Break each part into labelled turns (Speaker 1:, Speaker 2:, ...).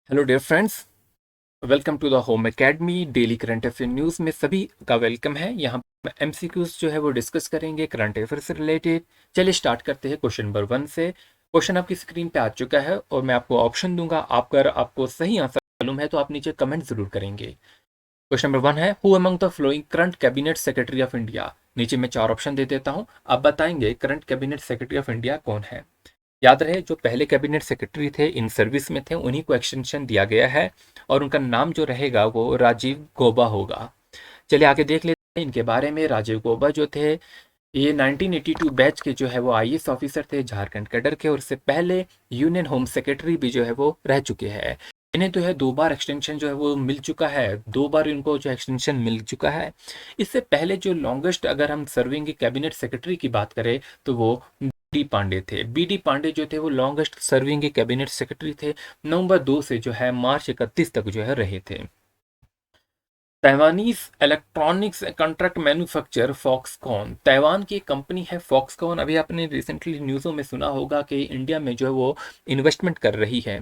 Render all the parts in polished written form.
Speaker 1: Hello dear friends, welcome to the home academy. Daily current affair news में सभी का welcome है। यहाँ पर एमसीक्यूज जो है वो डिस्कस करेंगे करंट अफेयर से रिलेटेड। चलिए स्टार्ट करते हैं क्वेश्चन नंबर 1 से। क्वेश्चन आपकी स्क्रीन पे आ चुका है और मैं आपको ऑप्शन दूंगा। आप अगर आपको सही आंसर मालूम है तो आप नीचे कमेंट जरूर करेंगे। क्वेश्चन नंबर 1 है, who among the flowing current cabinet secretary of India. नीचे मैं 4 ऑप्शन दे देता हूँ, आप बताएंगे current cabinet secretary of India कौन है। याद रहे, जो पहले कैबिनेट सेक्रेटरी थे, इन सर्विस में थे, उन्हीं को एक्सटेंशन दिया गया है और उनका नाम जो रहेगा वो राजीव गौबा होगा। चलिए आगे देख लेते हैं इनके बारे में। राजीव गौबा जो थे, ये 1982 बैच के जो है वो आईएएस ऑफिसर थे, झारखंड कैडर के, और इससे पहले यूनियन होम सेक्रेटरी भी जो है वो रह चुके हैं। इन्हें तो है 2 बार एक्सटेंशन जो है वो मिल चुका है, 2 बार इनको जो एक्सटेंशन मिल चुका है। इससे पहले जो लॉन्गेस्ट अगर हम सर्विंग कैबिनेट सेक्रेटरी की बात करें तो वो डी पांडे थे। बी डी पांडे जो थे वो लॉन्गेस्ट सर्विंग के कैबिनेट सेक्रेटरी थे। नवंबर 2 से जो है मार्च 31 तक जो है रहे थे। Taiwanese electronics contract manufacture Foxconn, Taiwan की एक कंपनी है फॉक्सकॉन। अभी आपने रिसेंटली न्यूज़ों में सुना होगा कि इंडिया में जो है वो इन्वेस्टमेंट कर रही है।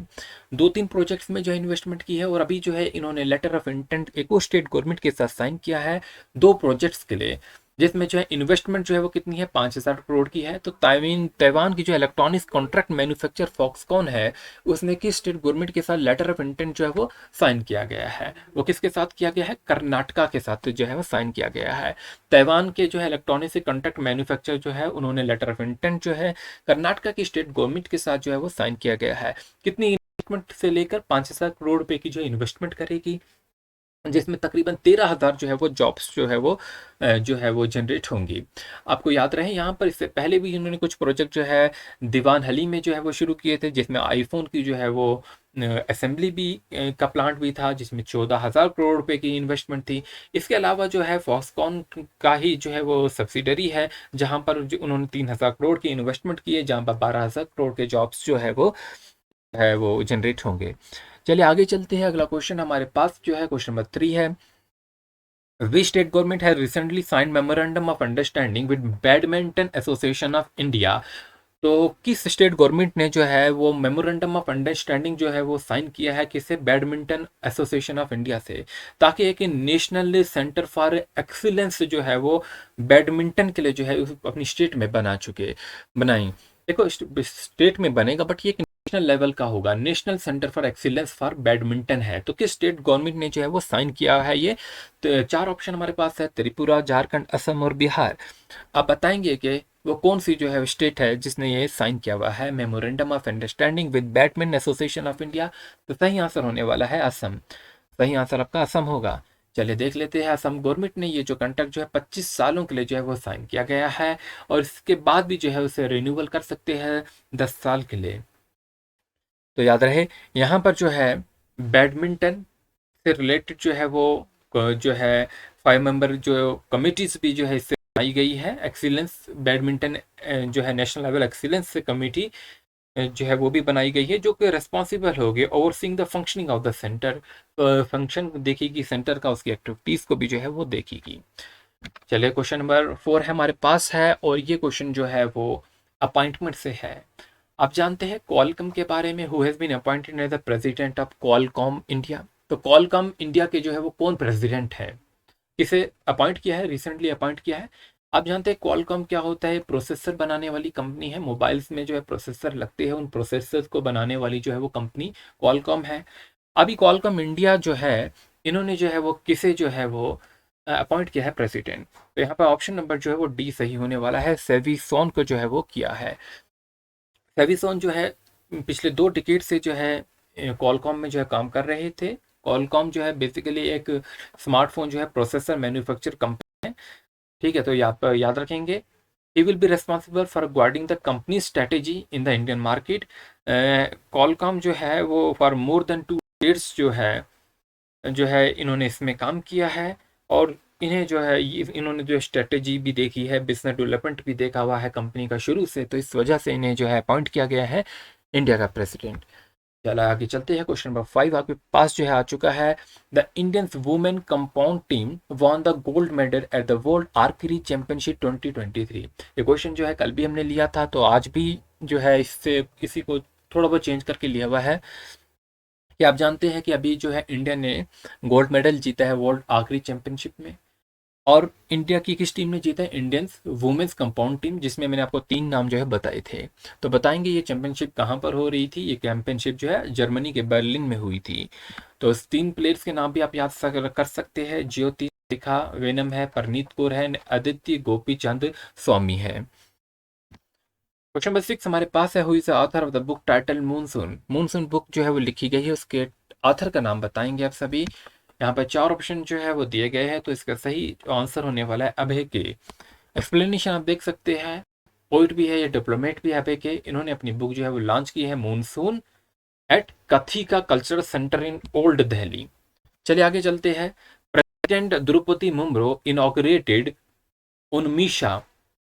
Speaker 1: 2-3 प्रोजेक्ट्स में जो है इन्वेस्टमेंट की है और अभी जो है इन्होंने लेटर ऑफ इंटेंट एको स्टेट गवर्नमेंट के साथ साइन किया है 2 प्रोजेक्ट्स के लिए, जिसमें जो है इन्वेस्टमेंट जो है वो कितनी है, 5,000 करोड़ की है। तो ताइवान की जो इलेक्ट्रॉनिक्स कॉन्ट्रैक्ट मैन्युफैक्चर फॉक्सकॉन है, उसने किस स्टेट गवर्नमेंट के साथ लेटर ऑफ इंटेंट जो है वो साइन किया गया है। वो किसके साथ किया गया है, कर्नाटका के साथ जो है वो साइन किया गया है। ताइवान के जो है इलेक्ट्रॉनिक्स कॉन्ट्रैक्ट मैन्युफैक्चर जो है, उन्होंने लेटर ऑफ इंटेंट जो है कर्नाटका की स्टेट गवर्नमेंट के साथ जो है वो साइन किया गया है। कितनी इन्वेस्टमेंट से लेकर 5,000 करोड़ रुपए की जो इन्वेस्टमेंट करेगी, जिसमें तकरीबन 13,000 जो है वो जॉब्स जो है वो जनरेट होंगी। आपको याद रहे, यहाँ पर इससे पहले भी इन्होंने कुछ प्रोजेक्ट जो है दीवान हली में जो है वो शुरू किए थे, जिसमें आईफोन की जो है वो असेंबली भी का प्लांट भी था, जिसमें 14,000 करोड़ रुपए की इन्वेस्टमेंट थी। इसके अलावा जो है फॉक्सकॉन का ही जो है वो सब्सिडरी है, जहाँ पर जो उन्होंने 3,000 करोड़ की इन्वेस्टमेंट की है, जहाँ पर 12,000 करोड़ के जॉब्स जो है वो जनरेट होंगे। चलिए आगे चलते हैं। अगला क्वेश्चन हमारे पास जो है क्वेश्चन नंबर 3 है, which state government has recently sign memorandum of understanding with badminton association of India. तो किस स्टेट गवर्नमेंट ने जो है वो मेमोरेंडम ऑफ अंडरस्टैंडिंग जो है वो साइन किया है, किससे, बैडमिंटन एसोसिएशन ऑफ इंडिया से, ताकि एक नेशनल सेंटर फॉर एक्सीलेंस जो है वो बैडमिंटन के लिए जो है अपनी स्टेट में बनाई। देखो स्टेट में बनेगा बट ये नेशनल लेवल का होगा। National centre for excellence for badminton है। तो किस स्टेट गवर्नमेंट ने जो है वो साइन किया है ये। तो 4 ऑप्शन हमारे पास है, त्रिपुरा, झारखंड, असम और बिहार। आप बताएंगे कि वो कौन सी जो है स्टेट है जिसने ये साइन किया हुआ है memorandum of understanding with badminton association of India. तो सही आंसर होने वाला है असम। सही आंसर आपका असम होगा। चलिए देख लेते हैं, असम गवर्नमेंट ने ये जो कॉन्ट्रैक्ट जो है 25 सालों के लिए जो है वो साइन किया गया है, और इसके बाद भी जो है उसे रिन्यूअल कर सकते हैं 10 साल के लिए। तो याद रहे, यहाँ पर जो है बैडमिंटन से रिलेटेड जो है वो जो है 5 मेंबर जो कमिटीज भी जो है इससे बनाई गई है। एक्सीलेंस बैडमिंटन जो है नेशनल लेवल एक्सीलेंस कमेटी जो है वो भी बनाई गई है, जो कि रिस्पॉन्सिबल होगी overseeing the functioning of the centre. Function देखेगी सेंटर का, उसकी एक्टिविटीज को भी जो है वो देखेगी। चलिए क्वेश्चन नंबर 4 है हमारे पास है, और ये क्वेश्चन जो है वो अपॉइंटमेंट से है। आप जानते हैं क्वालकॉम के बारे में, who has been appointed as the president of Qualcomm India. तो क्वालकॉम इंडिया के जो है वो कौन प्रेसिडेंट है, किसे अपॉइंट किया है, रिसेंटली अपॉइंट किया है। आप जानते हैं क्वालकॉम क्या होता है, प्रोसेसर बनाने वाली कंपनी है। मोबाइल्स में जो है प्रोसेसर लगते हैं, उन प्रोसेसर को बनाने वाली जो है वो कंपनी क्वालकॉम है। अभी क्वालकॉम इंडिया जो है, इन्होंने जो है वो किसे जो है वो अपॉइंट किया है प्रेसिडेंट। तो यहाँ पर ऑप्शन नंबर जो है वो डी सही होने वाला है, सेविसोन को जो है वो किया है। सेविसोन जो है पिछले 2 डिकेड से जो है कॉलकॉम में जो है काम कर रहे थे। कॉलकॉम जो है बेसिकली एक स्मार्टफोन जो है प्रोसेसर मैन्युफैक्चर कंपनी है। ठीक है, तो याद रखेंगे, he will be responsible for guiding the company strategy in the Indian market. Qualcomm जो है वो फॉर मोर देन 2 years जो है इन्होंने इसमें काम किया है, और इन्हें जो है इन्होंने जो स्ट्रेटेजी भी देखी है, बिजनेस डेवलपमेंट भी देखा हुआ है कंपनी का शुरू से, तो इस वजह से इन्हें जो है अपॉइंट किया गया है इंडिया का प्रेसिडेंट। चला आगे चलते हैं, क्वेश्चन नंबर 5 आपके पास जो है आ चुका है। The Indian women compound team won the gold medal at the world archery championship 2023। ये क्वेश्चन जो है कल भी हमने लिया था, तो आज भी जो है इससे किसी को थोड़ा बहुत चेंज करके लिया हुआ है। कि आप जानते हैं कि अभी जो है इंडिया ने गोल्ड मेडल जीता है वर्ल्ड आर्चरी चैंपियनशिप में। और इंडिया की किस टीम ने जीता है? इंडियंस वुमेन्स कंपाउंड टीम, जिसमें मैंने आपको 3 नाम जो है बताए थे। तो बताएंगे ये चैंपियनशिप कहाँ पर हो रही थी? ये चैंपियनशिप जो है जर्मनी के बर्लिन में हुई थी। तो इस 3 प्लेयर्स के नाम भी आप याद कर सकते हैं। ज्योति रेखा वेनम है, परनीत कौर है, आदित्य गोपी चंद स्वामी है। क्वेश्चन नंबर 6 हमारे पास है, who is the author of the book title monsoon. Monsoon book जो है वो लिखी गई है, उसके ऑथर का नाम बताएंगे आप सभी। यहाँ पर 4 ऑप्शन जो है वो दिए गए हैं, तो इसका सही आंसर होने वाला है अभय के। एक्सप्लेनेशन आप देख सकते हैं, पोइट भी है, ये डिप्लोमेट भी है अभय के। इन्होंने अपनी बुक जो है वो लॉन्च की है, मूनसून एट कथी का cultural centre in old Delhi. चलिए आगे चलते हैं। प्रेसिडेंट द्रौपदी मुर्मू इनॉग्रेटेड उनमीशा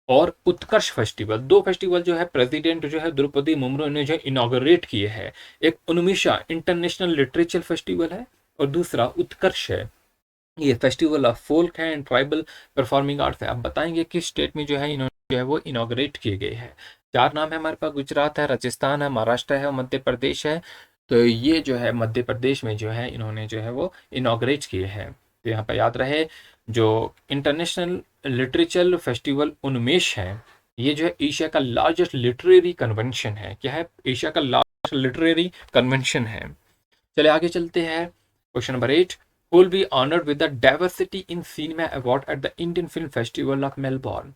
Speaker 1: और उत्कर्ष फेस्टिवल। 2 फेस्टिवल जो है प्रेसिडेंट जो है द्रौपदी मुर्मू ने जो इनॉग्रेट किए हैं। एक उनमीशा इंटरनेशनल लिटरेचर फेस्टिवल है और दूसरा उत्कर्ष है, ये फेस्टिवल ऑफ फोल्क है एंड ट्राइबल परफॉर्मिंग आर्ट्स है। आप बताएंगे किस स्टेट में जो है इन्होंने जो है वो इनॉग्रेट किए गए हैं। 4 नाम है हमारे पास, गुजरात है, राजस्थान है, महाराष्ट्र है और मध्य प्रदेश है। तो ये जो है मध्य प्रदेश में जो है इन्होंने जो है वो इनॉग्रेट किए हैं। तो यहाँ पर याद रहे, जो इंटरनेशनल लिटरेचर फेस्टिवल उन्मेष है, ये जो है एशिया का लार्जेस्ट लिटरेरी कन्वेंशन है। क्या है? एशिया का लार्जेस्ट लिटरेरी कन्वेंशन है। चलिए आगे चलते हैं। Question number 8, who will be honored with the Diversity in Cinema Award at the Indian Film Festival of Melbourne।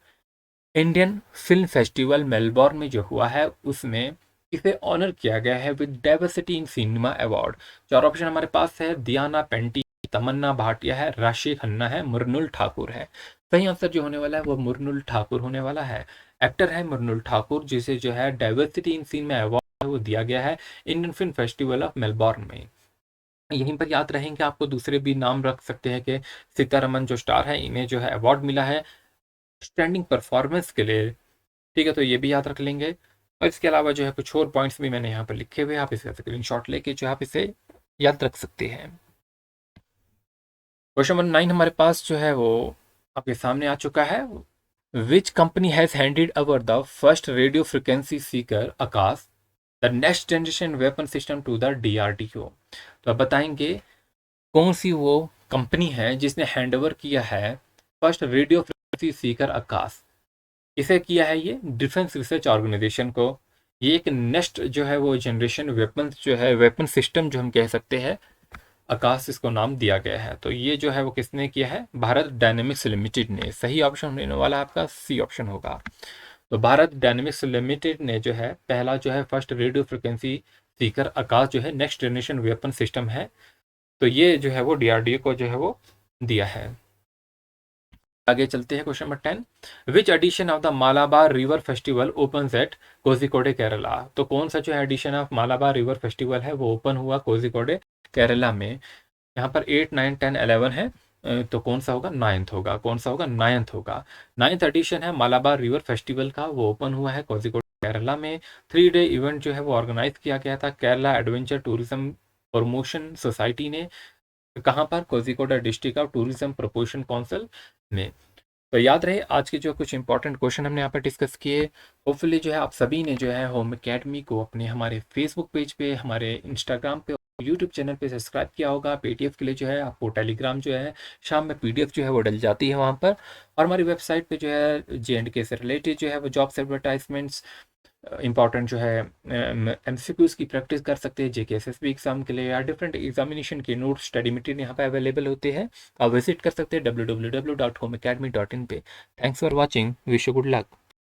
Speaker 1: Indian film festival Melbourne में जो हुआ है उसमें इसे ऑनर किया गया है with diversity in cinema award. 4 option हमारे पास है, दियाना पेंटी, तमन्ना भाटिया है, राशि खन्ना है, मुरनुल ठाकुर है। सही आंसर जो होने वाला है वो मुरनुल ठाकुर होने वाला है। एक्टर है मुरनुल ठाकुर, जिसे जो है डाइवर्सिटी इन सिनेमा अवार्ड वो दिया गया है Indian film festival of Melbourne में। यहीं पर याद रहेंगे, आपको दूसरे भी नाम रख सकते हैं कि सीतारमन जो स्टार है इन्हें जो है अवार्ड मिला है स्टैंडिंग परफॉर्मेंस के लिए। ठीक है, तो ये भी याद रख लेंगे। और इसके अलावा जो है कुछ और पॉइंट्स भी मैंने यहाँ पर लिखे हुए हैं, आप इसका स्क्रीनशॉट लेके जो आप इसे याद रख सकते हैं। क्वेश्चन नंबर 9 हमारे पास जो है वो आपके सामने आ चुका है। Which company has handed over the first radio frequency seeker Akash the next generation weapon system to the DRDO। तो आप बताएंगे कौन सी वो कंपनी है जिसने हैंडओवर किया है फर्स्ट रेडियो फ्रिक्वेंसी सीकर आकाश। इसे किया है ये डिफेंस रिसर्च ऑर्गेनाइजेशन को। ये एक नेक्स्ट जो है वो जनरेशन वेपन जो है वेपन सिस्टम जो हम कह सकते हैं, आकाश इसको नाम दिया गया है। तो ये जो है वो किसने किया है? भारत डायनेमिक्स लिमिटेड ने। सही ऑप्शन होने वाला आपका सी ऑप्शन होगा। तो भारत डायनेमिक्स लिमिटेड ने जो है पहला जो है फर्स्ट रेडियो फ्रिक्वेंसी सीकर आकाश जो है नेक्स्ट जनरेशन वेपन सिस्टम है, तो ये जो है वो DRDO को जो है वो दिया है। आगे चलते हैं question number 10, which edition of the Malabar river festival open at Kozhikode Kerala. तो कौन सा जो है edition of Malabar river festival है वो ओपन हुआ कोझिकोडे केरला में। यहाँ पर 8, 9, 10, 11 है, तो कौन सा होगा? 9th होगा। कौन सा होगा? 9th होगा। 9th एडिशन है मालाबार रिवर फेस्टिवल का, वो ओपन हुआ है कोझिकोडे केरला में। 3 डे इवेंट जो है वो ऑर्गेनाइज किया गया था Kerala adventure tourism promotion society ने। कहाँ पर? Kozhikode district of tourism promotion council में। तो याद रहे आज के जो कुछ इंपॉर्टेंट क्वेश्चन हमने यहाँ पर डिस्कस किए। होपफुली जो है आप सभी ने जो है होम एकेडमी को अपने हमारे फेसबुक पेज पे, हमारे इंस्टाग्राम पे, यूट्यूब चैनल पे सब्सक्राइब किया होगा। PDF के लिए जो है आपको टेलीग्राम जो है शाम में PDF जो है वो डल जाती है वहाँ पर। और हमारी वेबसाइट पे जो है J&K से रिलेटेड जो है वो जॉब्स एडवर्टाइजमेंट्स इंपॉर्टेंट जो है MCQs की प्रैक्टिस कर सकते हैं JKSSB एग्जाम के लिए, या डिफरेंट एग्जामिनेशन के नोट स्टडी मटेरियल यहाँ पे अवेलेबल होते हैं। आप विजिट कर सकते हैं www.homeacademy.in पे। Thanks for watching, wish you good luck.